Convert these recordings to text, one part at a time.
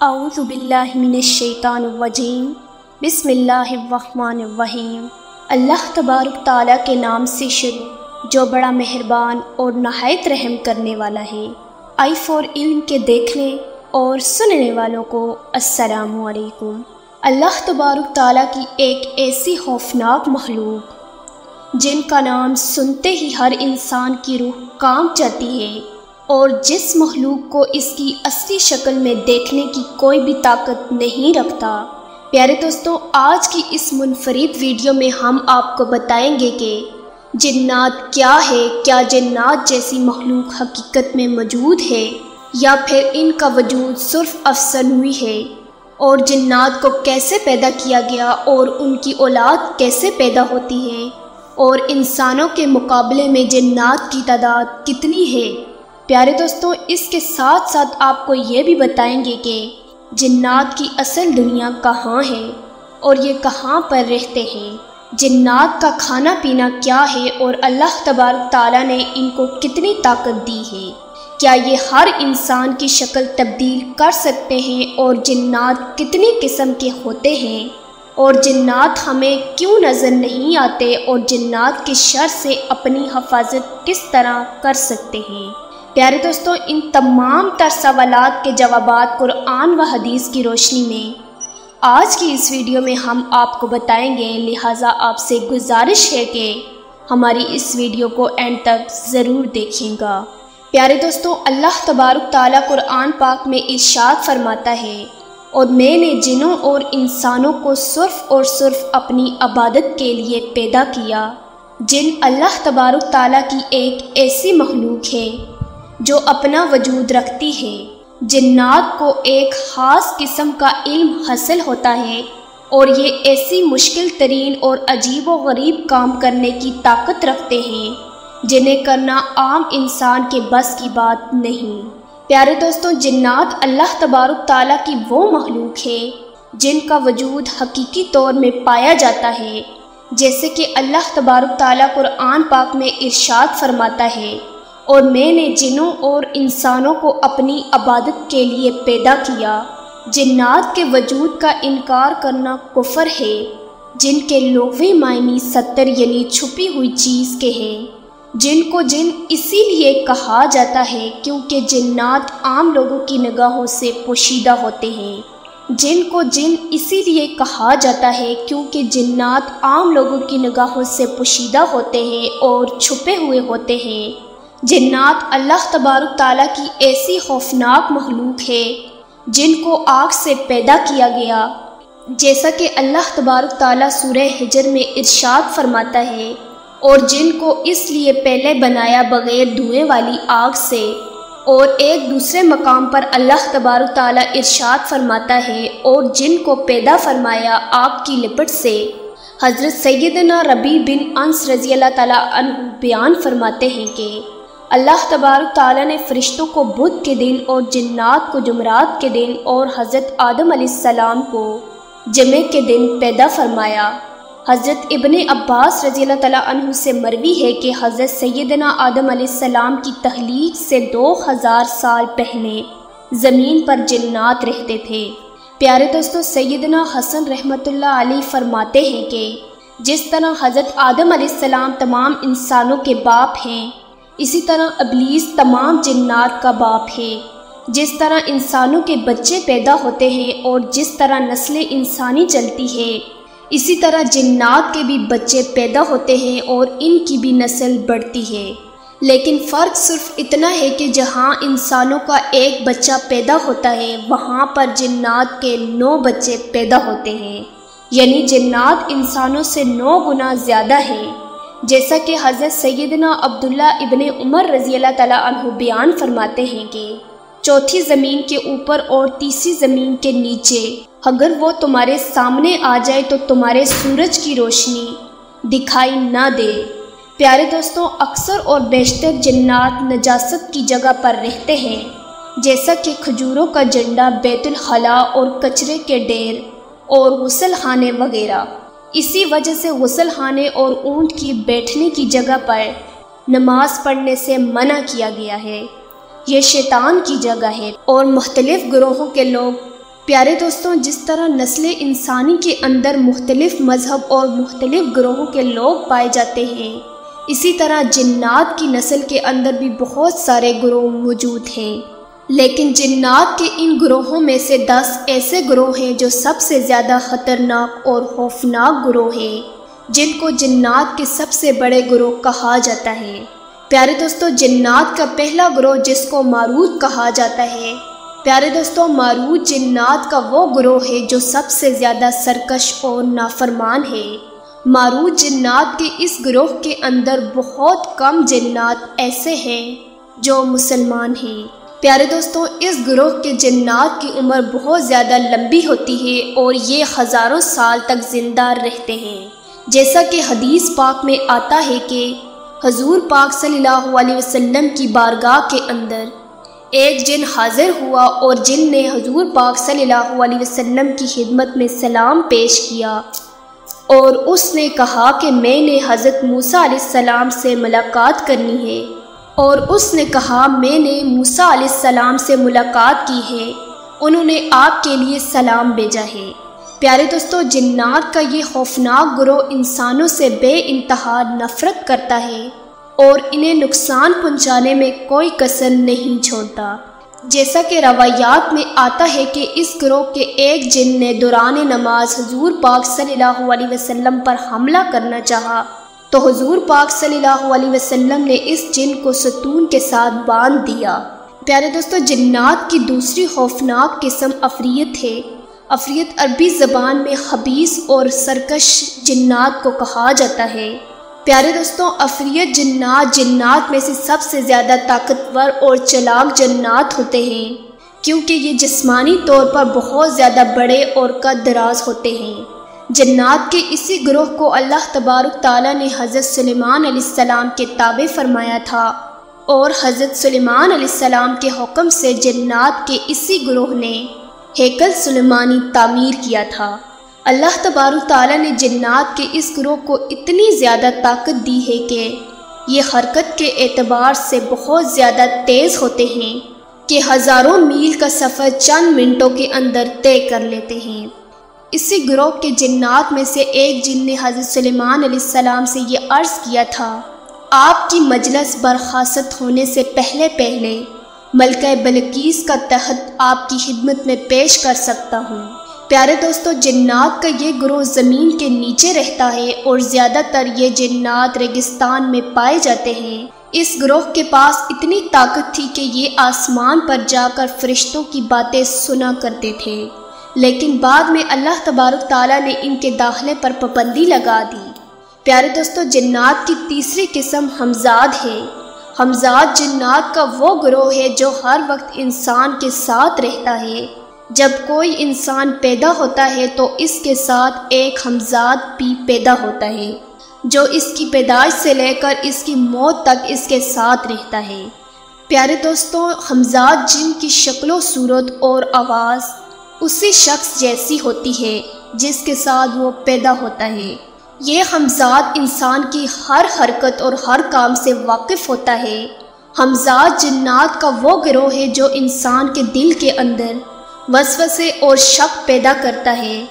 اعوذ باللہ من الشیطان الرجیم بسم اللہ الرحمن الرحیم۔ اللہ تبارک تعالیٰ کے نام سے شروع جو بڑا مہربان اور نہایت رحم کرنے والا ہے۔ آئی فور علم کے دیکھنے اور سننے والوں کو السلام علیکم۔ اللہ تبارک تعالیٰ کی ایک ایسی خوفناک مخلوق جن کا نام سنتے ہی ہر انسان کی روح کانپ جاتی ہے، اور جس مخلوق کو اس کی اصلی شکل میں دیکھنے کی کوئی بھی طاقت نہیں رکھتا۔ پیارے دوستوں، آج کی اس منفرد ویڈیو میں ہم آپ کو بتائیں گے کہ جنات کیا ہے، کیا جنات جیسی مخلوق حقیقت میں موجود ہے یا پھر ان کا وجود صرف افسانوی ہے، اور جنات کو کیسے پیدا کیا گیا اور ان کی اولاد کیسے پیدا ہوتی ہے، اور انسانوں کے مقابلے میں جنات کی تعداد کتنی ہے۔ پیارے دوستوں، اس کے ساتھ ساتھ آپ کو یہ بھی بتائیں گے کہ جنات کی اصل دنیا کہاں ہے اور یہ کہاں پر رہتے ہیں، جنات کا کھانا پینا کیا ہے، اور اللہ تبارک تعالیٰ نے ان کو کتنی طاقت دی ہے، کیا یہ ہر انسان کی شکل تبدیل کر سکتے ہیں، اور جنات کتنی قسم کے ہوتے ہیں، اور جنات ہمیں کیوں نظر نہیں آتے، اور جنات کے شر سے اپنی حفاظت کس طرح کر سکتے ہیں۔ پیارے دوستوں، ان تمام تر سوالات کے جوابات قرآن و حدیث کی روشنی میں آج کی اس ویڈیو میں ہم آپ کو بتائیں گے، لہٰذا آپ سے گزارش ہے کہ ہماری اس ویڈیو کو اینڈ تک ضرور دیکھیں گا۔ پیارے دوستوں، اللہ تبارک تعالیٰ قرآن پاک میں ارشاد فرماتا ہے، اور میں نے جنوں اور انسانوں کو صرف اور صرف اپنی عبادت کے لیے پیدا کیا۔ جن اللہ تبارک تعالیٰ کی ایک ایسی مخلوق ہے جو اپنا وجود رکھتی ہے۔ جنات کو ایک خاص قسم کا علم حاصل ہوتا ہے، اور یہ ایسی مشکل ترین اور عجیب و غریب کام کرنے کی طاقت رکھتے ہیں جنہیں کرنا عام انسان کے بس کی بات نہیں۔ پیارے دوستوں، جنات اللہ تبارک تعالیٰ کی وہ مخلوق ہے جن کا وجود حقیقی طور میں پایا جاتا ہے، جیسے کہ اللہ تبارک تعالیٰ قرآن پاک میں ارشاد فرماتا ہے، اور میں نے جنوں اور انسانوں کو اپنی عبادت کے لیے پیدا کیا۔ جنات کے وجود کا انکار کرنا کفر ہے، جن کے لغوی معنی ستر یعنی چھپی ہوئی چیز کے ہیں۔ جن کو جن اسی لیے کہا جاتا ہے کیونکہ جنات عام لوگوں کی نگاہوں سے پوشیدہ ہوتے ہیں۔ جن کو جن اسی لیے کہا جاتا ہے کیونکہ جنات عام لوگوں کی نگاہوں سے پوشیدہ ہوتے ہیں اور چھپے ہوئے ہوتے ہیں۔ جنات اللہ تبارک تعالیٰ کی ایسی خوفناک مخلوق ہے جن کو آگ سے پیدا کیا گیا، جیسا کہ اللہ تبارک تعالیٰ سورہ حجر میں ارشاد فرماتا ہے، اور جن کو اس لیے پہلے بنایا بغیر دھوئیں والی آگ سے۔ اور ایک دوسرے مقام پر اللہ تبارک تعالیٰ ارشاد فرماتا ہے، اور جن کو پیدا فرمایا آگ کی لپٹ سے۔ حضرت سیدنا ربیع بن انس رضی اللہ تعالیٰ عنہ بیان فرماتے ہیں کہ اللہ تبارک تعالیٰ نے فرشتوں کو بدھ کے دن اور جنات کو جمعرات کے دن اور حضرت آدم علیہ السلام کو جمعے کے دن پیدا فرمایا۔ حضرت ابن عباس رضی اللہ تعالیٰ عنہ سے مروی ہے کہ حضرت سیدنا آدم علیہ السلام کی تخلیق سے 2000 سال پہلے زمین پر جنات رہتے تھے۔ پیارے دوستوں، سیدنا حسن رحمۃ اللہ علیہ فرماتے ہیں کہ جس طرح حضرت آدم علیہ السلام تمام انسانوں کے باپ ہیں، اسی طرح ابلیس تمام جنات کا باپ ہے۔ جس طرح انسانوں کے بچے پیدا ہوتے ہیں اور جس طرح نسل انسانی چلتی ہے، اسی طرح جنات کے بھی بچے پیدا ہوتے ہیں اور ان کی بھی نسل بڑھتی ہے۔ لیکن فرق صرف اتنا ہے کہ جہاں انسانوں کا ایک بچہ پیدا ہوتا ہے، وہاں پر جنات کے 9 بچے پیدا ہوتے ہیں، یعنی جنات انسانوں سے 9 گنا زیادہ ہیں۔ جیسا کہ حضرت سیدنا عبداللہ ابن عمر رضی اللہ تعالیٰ عنہ بیان فرماتے ہیں کہ چوتھی زمین کے اوپر اور تیسری زمین کے نیچے اگر وہ تمہارے سامنے آ جائے تو تمہارے سورج کی روشنی دکھائی نہ دے۔ پیارے دوستوں، اکثر اور بیشتر جنات نجاست کی جگہ پر رہتے ہیں، جیسا کہ کھجوروں کا جنڈا، بیت الخلاء اور کچرے کے ڈھیر اور غسل خانے وغیرہ۔ اسی وجہ سے غسل خانے اور اونٹ کی بیٹھنے کی جگہ پر نماز پڑھنے سے منع کیا گیا ہے۔ یہ شیطان کی جگہ ہے، اور مختلف گروہوں کے لوگ پیارے دوستوں، جس طرح نسل انسانی کے اندر مختلف مذہب اور مختلف گروہوں کے لوگ پائے جاتے ہیں، اسی طرح جنات کی نسل کے اندر بھی بہت سارے گروہ موجود ہیں، لیکن جنات کے ان گروہوں میں سے 10 ایسے گروہ ہیں جو سب سے زیادہ خطرناک اور خوفناک گروہ ہیں، جن کو جنات کے سب سے بڑے گروہ کہا جاتا ہے۔ پیارے دوستوں، جنات کا پہلا گروہ جس کو ماروت کہا جاتا ہے، پیارے دوستوں، ماروت جنات کا وہ گروہ ہے جو سب سے زیادہ سرکش اور نافرمان ہے۔ ماروت جنات کے اس گروہ کے اندر بہت کم جنات ایسے ہیں جو مسلمان ہیں۔ پیارے دوستوں، اس گروہ کے جنات کی عمر بہت زیادہ لمبی ہوتی ہے اور یہ ہزاروں سال تک زندہ رہتے ہیں، جیسا کہ حدیث پاک میں آتا ہے کہ حضور پاک صلی اللہ علیہ وسلم کی بارگاہ کے اندر ایک جن حاضر ہوا اور جن نے حضور پاک صلی اللہ علیہ وسلم کی خدمت میں سلام پیش کیا اور اس نے کہا کہ میں نے حضرت موسیٰ علیہ السلام سے ملاقات کرنی ہے، اور اس نے کہا میں نے موسیٰ علیہ السلام سے ملاقات کی ہے، انہوں نے آپ کے لیے سلام بھیجا ہے۔ پیارے دوستوں، جنات کا یہ خوفناک گروہ انسانوں سے بے انتہا نفرت کرتا ہے اور انہیں نقصان پہنچانے میں کوئی کسر نہیں چھوڑتا، جیسا کہ روایات میں آتا ہے کہ اس گروہ کے ایک جن نے دوران نماز حضور پاک صلی اللہ علیہ وسلم پر حملہ کرنا چاہا تو حضور پاک صلی اللہ علیہ وسلم نے اس جن کو ستون کے ساتھ باندھ دیا۔ پیارے دوستوں، جنات کی دوسری خوفناک قسم عفریت ہے۔ عفریت عربی زبان میں خبیث اور سرکش جنات کو کہا جاتا ہے۔ پیارے دوستوں، عفریت جنات میں سے سب سے زیادہ طاقتور اور چالاک جنات ہوتے ہیں، کیونکہ یہ جسمانی طور پر بہت زیادہ بڑے اور قد دراز ہوتے ہیں۔ جنات کے اسی گروہ کو اللہ تبارک تعالیٰ نے حضرت سلیمان علیہ السلام کے تابع فرمایا تھا، اور حضرت سلیمان علیہ السلام کے حکم سے جنات کے اسی گروہ نے ہیکل سلیمانی تعمیر کیا تھا۔ اللہ تبارک تعالیٰ نے جنات کے اس گروہ کو اتنی زیادہ طاقت دی ہے کہ یہ حرکت کے اعتبار سے بہت زیادہ تیز ہوتے ہیں کہ ہزاروں میل کا سفر چند منٹوں کے اندر طے کر لیتے ہیں۔ اسی گروہ کے جنات میں سے ایک جن نے حضرت سلیمان علیہ السلام سے یہ عرض کیا تھا، آپ کی مجلس برخاست ہونے سے پہلے ملکہ بلقیس کا تخت آپ کی خدمت میں پیش کر سکتا ہوں۔ پیارے دوستو، جنات کا یہ گروہ زمین کے نیچے رہتا ہے اور زیادہ تر یہ جنات ریگستان میں پائے جاتے ہیں۔ اس گروہ کے پاس اتنی طاقت تھی کہ یہ آسمان پر جا کر فرشتوں کی باتیں سنا کرتے تھے، لیکن بعد میں اللہ تبارک تعالیٰ نے ان کے داخلے پر پابندی لگا دی۔ پیارے دوستو، جنات کی تیسری قسم ہمزاد ہے۔ ہمزاد جنات کا وہ گروہ ہے جو ہر وقت انسان کے ساتھ رہتا ہے۔ جب کوئی انسان پیدا ہوتا ہے تو اس کے ساتھ ایک ہمزاد بھی پیدا ہوتا ہے، جو اس کی پیدائش سے لے کر اس کی موت تک اس کے ساتھ رہتا ہے۔ پیارے دوستوں، ہمزاد جن کی شکل و صورت اور آواز اسی شخص جیسی ہوتی ہے جس کے ساتھ وہ پیدا ہوتا ہے۔ یہ ہمزاد انسان کی ہر حرکت اور ہر کام سے واقف ہوتا ہے۔ ہمزاد جنات کا وہ گروہ ہے جو انسان کے دل کے اندر وسوسے اور شک پیدا کرتا ہے،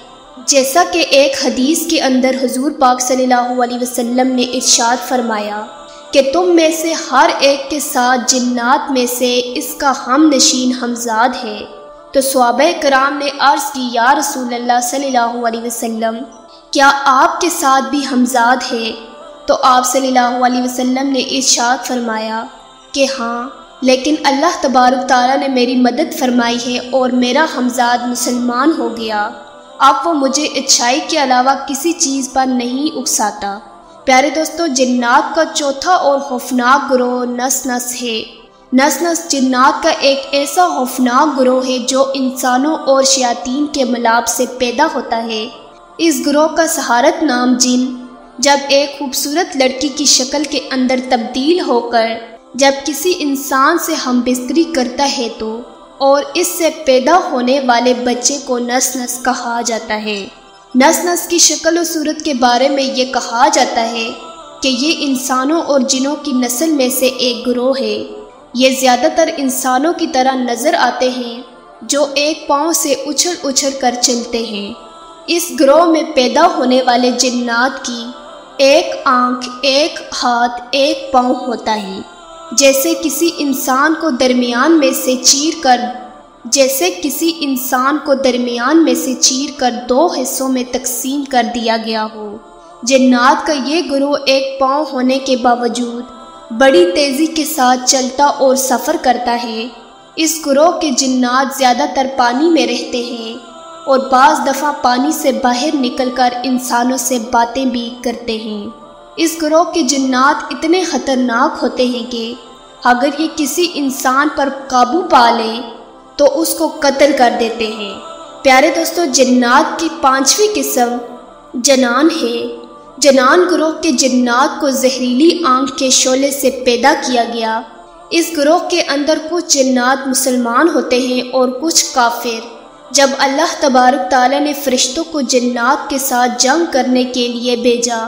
جیسا کہ ایک حدیث کے اندر حضور پاک صلی اللہ علیہ وسلم نے ارشاد فرمایا کہ تم میں سے ہر ایک کے ساتھ جنات میں سے اس کا ہم نشین ہمزاد ہے۔ تو صحابہ کرام نے عرض کی، یا رسول اللہ صلی اللہ علیہ وسلم، کیا آپ کے ساتھ بھی ہمزاد ہے؟ تو آپ صلی اللہ علیہ وسلم نے ارشاد فرمایا کہ ہاں، لیکن اللہ تبارک تعالیٰ نے میری مدد فرمائی ہے اور میرا ہمزاد مسلمان ہو گیا، اب وہ مجھے اچھائی کے علاوہ کسی چیز پر نہیں اکساتا۔ پیارے دوستو، جنات کا چوتھا اور خوفناک گروہ نس ہے۔ نس جنات کا ایک ایسا خوفناک گروہ ہے جو انسانوں اور شیاطین کے ملاب سے پیدا ہوتا ہے۔ اس گروہ کا سحرت نام جن جب ایک خوبصورت لڑکی کی شکل کے اندر تبدیل ہو کر جب کسی انسان سے ہم بستری کرتا ہے تو اور اس سے پیدا ہونے والے بچے کو نس کہا جاتا ہے۔ نس کی شکل و صورت کے بارے میں یہ کہا جاتا ہے کہ یہ انسانوں اور جنوں کی نسل میں سے ایک گروہ ہے۔ یہ زیادہ تر انسانوں کی طرح نظر آتے ہیں جو ایک پاؤں سے اچھل اچھل کر چلتے ہیں۔ اس گروہ میں پیدا ہونے والے جنات کی ایک آنکھ، ایک ہاتھ، ایک پاؤں ہوتا ہے۔ جیسے کسی انسان کو درمیان میں سے چیر کر دو حصوں میں تقسیم کر دیا گیا ہو۔ جنات کا یہ گروہ ایک پاؤں ہونے کے باوجود بڑی تیزی کے ساتھ چلتا اور سفر کرتا ہے۔ اس گروہ کے جنات زیادہ تر پانی میں رہتے ہیں اور بعض دفعہ پانی سے باہر نکل کر انسانوں سے باتیں بھی کرتے ہیں۔ اس گروہ کے جنات اتنے خطرناک ہوتے ہیں کہ اگر یہ کسی انسان پر قابو پا لیں تو اس کو قتل کر دیتے ہیں۔ پیارے دوستو، جنات کی 5ویں قسم جنان ہے۔ جنان گروہ کے جنات کو زہریلی آنکھ کے شعلے سے پیدا کیا گیا۔ اس گروہ کے اندر کچھ جنات مسلمان ہوتے ہیں اور کچھ کافر۔ جب اللہ تبارک تعالیٰ نے فرشتوں کو جنات کے ساتھ جنگ کرنے کے لیے بھیجا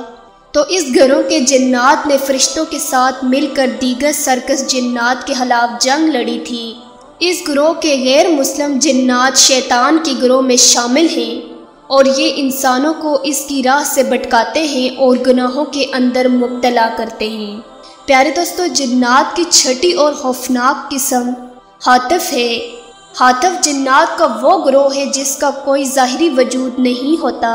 تو اس گروہ کے جنات نے فرشتوں کے ساتھ مل کر دیگر سرکس جنات کے خلاف جنگ لڑی تھی۔ اس گروہ کے غیر مسلم جنات شیطان کے گروہ میں شامل ہیں اور یہ انسانوں کو اس کی راہ سے بھٹکاتے ہیں اور گناہوں کے اندر مبتلا کرتے ہیں۔ پیارے دوستو، جنات کی 6ٹھی اور خوفناک قسم حاطف ہے۔ حاطف جنات کا وہ گروہ ہے جس کا کوئی ظاہری وجود نہیں ہوتا،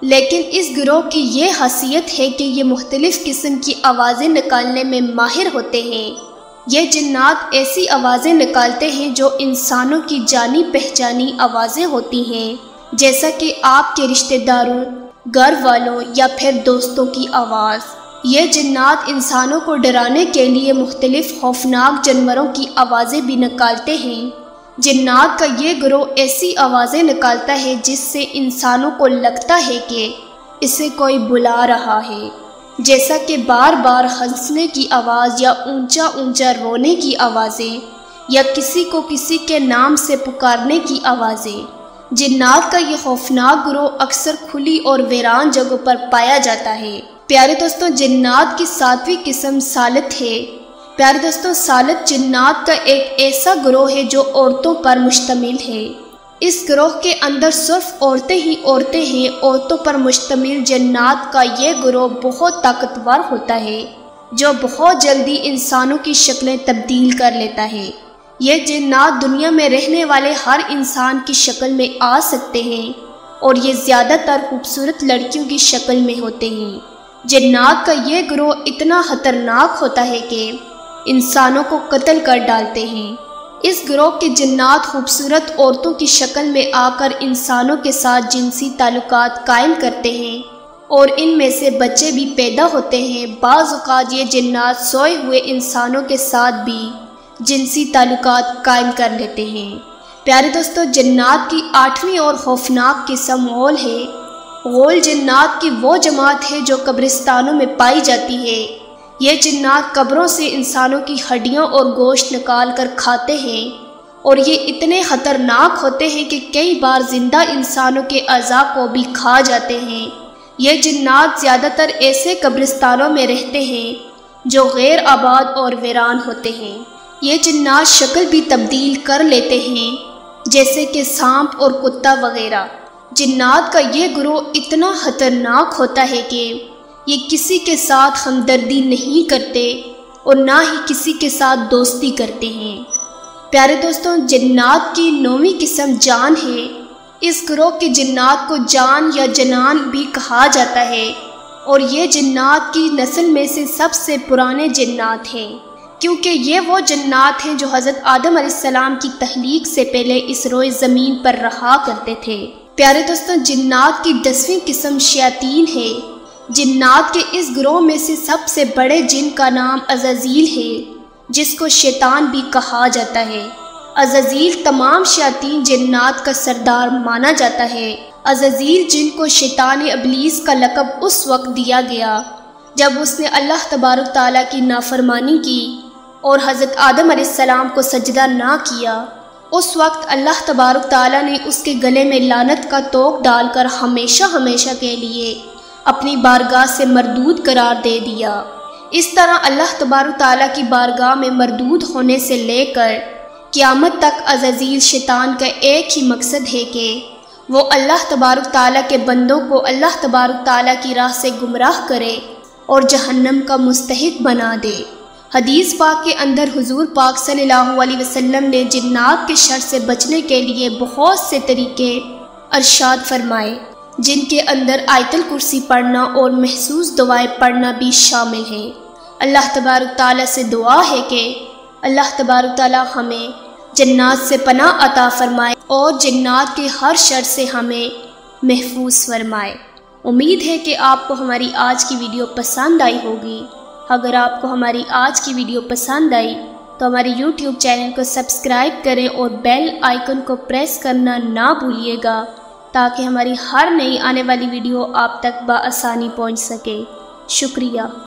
لیکن اس گروہ کی یہ خاصیت ہے کہ یہ مختلف قسم کی آوازیں نکالنے میں ماہر ہوتے ہیں۔ یہ جنات ایسی آوازیں نکالتے ہیں جو انسانوں کی جانی پہچانی آوازیں ہوتی ہیں، جیسا کہ آپ کے رشتہ داروں، گھر والوں یا پھر دوستوں کی آواز۔ یہ جنات انسانوں کو ڈرانے کے لیے مختلف خوفناک جانوروں کی آوازیں بھی نکالتے ہیں۔ جنات کا یہ گروہ ایسی آوازیں نکالتا ہے جس سے انسانوں کو لگتا ہے کہ اسے کوئی بلا رہا ہے، جیسا کہ بار بار ہنسنے کی آواز یا اونچا اونچا رونے کی آوازیں یا کسی کو کسی کے نام سے پکارنے کی آوازیں۔ جنات کا یہ خوفناک گروہ اکثر کھلی اور ویران جگہوں پر پایا جاتا ہے۔ پیارے دوستوں، جنات کی 7ویں قسم سالت ہے۔ پیارے دوستوں، سالت جنات کا ایک ایسا گروہ ہے جو عورتوں پر مشتمل ہے۔ اس گروہ کے اندر صرف عورتیں ہی عورتیں ہیں۔ عورتوں پر مشتمل جنات کا یہ گروہ بہت طاقتور ہوتا ہے جو بہت جلدی انسانوں کی شکلیں تبدیل کر لیتا ہے۔ یہ جنات دنیا میں رہنے والے ہر انسان کی شکل میں آ سکتے ہیں اور یہ زیادہ تر خوبصورت لڑکیوں کی شکل میں ہوتے ہیں۔ جنات کا یہ گروہ اتنا خطرناک ہوتا ہے کہ انسانوں کو قتل کر ڈالتے ہیں۔ اس گروہ کے جنات خوبصورت عورتوں کی شکل میں آ کر انسانوں کے ساتھ جنسی تعلقات قائم کرتے ہیں اور ان میں سے بچے بھی پیدا ہوتے ہیں۔ بعض اوقات یہ جنات سوئے ہوئے انسانوں کے ساتھ بھی جنسی تعلقات قائم کر لیتے ہیں۔ پیارے دوستو، جنات کی 8ویں اور خوفناک قسم غول ہے۔ غول جنات کی وہ جماعت ہے جو قبرستانوں میں پائی جاتی ہے۔ یہ جنات قبروں سے انسانوں کی ہڈیاں اور گوشت نکال کر کھاتے ہیں اور یہ اتنے خطرناک ہوتے ہیں کہ کئی بار زندہ انسانوں کے اعضاء کو بھی کھا جاتے ہیں۔ یہ جنات زیادہ تر ایسے قبرستانوں میں رہتے ہیں جو غیر آباد اور ویران ہوتے ہیں۔ یہ جنات شکل بھی تبدیل کر لیتے ہیں جیسے کہ سانپ اور کتا وغیرہ۔ جنات کا یہ گروہ اتنا خطرناک ہوتا ہے کہ یہ کسی کے ساتھ ہمدردی نہیں کرتے اور نہ ہی کسی کے ساتھ دوستی کرتے ہیں۔ پیارے دوستوں، جنات کی 9ویں قسم جان ہے۔ اس گروہ کے جنات کو جان یا جنان بھی کہا جاتا ہے اور یہ جنات کی نسل میں سے سب سے پرانے جنات ہیں، کیونکہ یہ وہ جنات ہیں جو حضرت آدم علیہ السلام کی تخلیق سے پہلے اس روئے زمین پر رہا کرتے تھے۔ پیارے دوستوں، جنات کی 10ویں قسم شیاطین ہے۔ جنات کے اس گروہ میں سے سب سے بڑے جن کا نام عزازیل ہے، جس کو شیطان بھی کہا جاتا ہے۔ عزازیل تمام شیاطین جنات کا سردار مانا جاتا ہے۔ عزازیل جن کو شیطان ابلیس کا لقب اس وقت دیا گیا جب اس نے اللہ تبارک تعالیٰ کی نافرمانی کی اور حضرت آدم علیہ السلام کو سجدہ نہ کیا، اس وقت اللہ تبارک تعالیٰ نے اس کے گلے میں لعنت کا توق ڈال کر ہمیشہ ہمیشہ کے لیے اپنی بارگاہ سے مردود قرار دے دیا۔ اس طرح اللہ تبارک تعالیٰ کی بارگاہ میں مردود ہونے سے لے کر قیامت تک عزازیل شیطان کا ایک ہی مقصد ہے کہ وہ اللہ تبارک تعالیٰ کے بندوں کو اللہ تبارک تعالیٰ کی راہ سے گمراہ کرے اور جہنم کا مستحق بنا دے۔ حدیث پاک کے اندر حضور پاک صلی اللہ علیہ وسلم نے جنات کے شر سے بچنے کے لیے بہت سے طریقے ارشاد فرمائے، جن کے اندر آیت الکرسی پڑھنا اور محسوس دعائیں پڑھنا بھی شامل ہیں۔ اللہ تبارک تعالیٰ سے دعا ہے کہ اللہ تبارک تعالیٰ ہمیں جنات سے پناہ عطا فرمائے اور جنات کے ہر شر سے ہمیں محفوظ فرمائے۔ امید ہے کہ آپ کو ہماری آج کی ویڈیو پسند آئی ہوگی۔ اگر آپ کو ہماری آج کی ویڈیو پسند آئی تو ہمارے YouTube چینل کو سبسکرائب کریں اور بیل آئیکن کو پریس کرنا نہ بھولیے گا تاکہ ہماری ہر نئی آنے والی ویڈیو آپ تک بآسانی پہنچ سکے۔ شکریہ۔